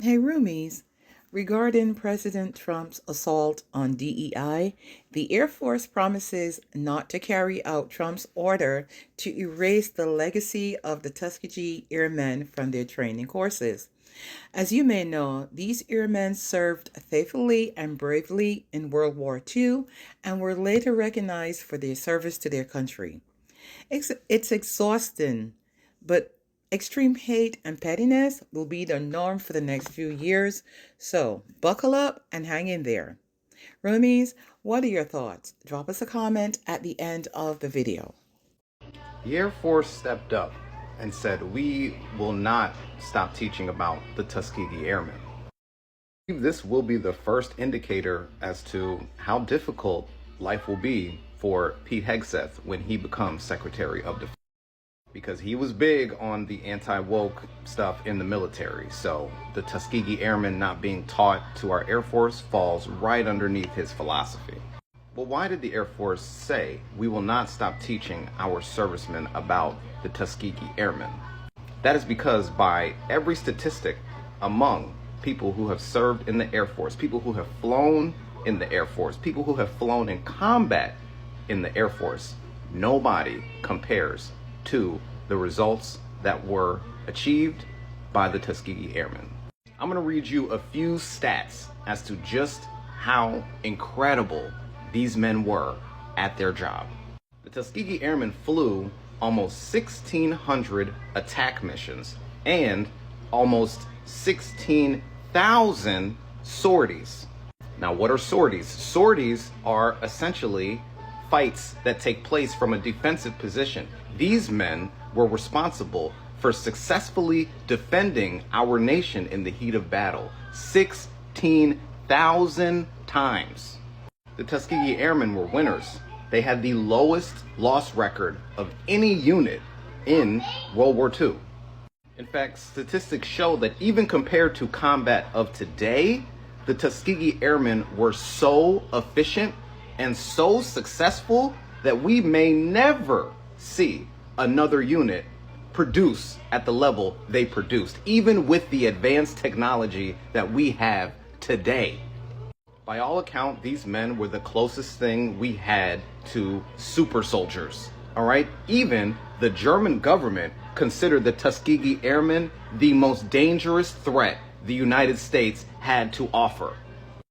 Hey, roomies. Regarding President Trump's assault on DEI, the Air Force promises not to carry out Trump's order to erase the legacy of the Tuskegee Airmen from their training courses. As you may know, these airmen served faithfully and bravely in World War II and were later recognized for their service to their country. It's exhausting, but extreme hate and pettiness will be the norm for the next few years. So buckle up and hang in there. Roomies, what are your thoughts? Drop us a comment at the end of the video. The Air Force stepped up and said, we will not stop teaching about the Tuskegee Airmen. This will be the first indicator as to how difficult life will be for Pete Hegseth when he becomes Secretary of Defense, because he was big on the anti-woke stuff in the military. So the Tuskegee Airmen not being taught to our Air Force falls right underneath his philosophy. Well, why did the Air Force say we will not stop teaching our servicemen about the Tuskegee Airmen? That is because by every statistic among people who have served in the Air Force, people who have flown in the Air Force, people who have flown in combat in the Air Force, nobody compares to the results that were achieved by the Tuskegee Airmen. I'm going to read you a few stats as to just how incredible these men were at their job. The Tuskegee Airmen flew almost 1,600 attack missions and almost 16,000 sorties. Now, what are sorties? Sorties are essentially fights that take place from a defensive position. These men were responsible for successfully defending our nation in the heat of battle 16,000 times. The Tuskegee Airmen were winners. They had the lowest loss record of any unit in World War II. In fact, statistics show that even compared to combat of today, the Tuskegee Airmen were so efficient and so successful that we may never see another unit produce at the level they produced, even with the advanced technology that we have today. By all accounts, these men were the closest thing we had to super soldiers, all right? Even the German government considered the Tuskegee Airmen the most dangerous threat the United States had to offer.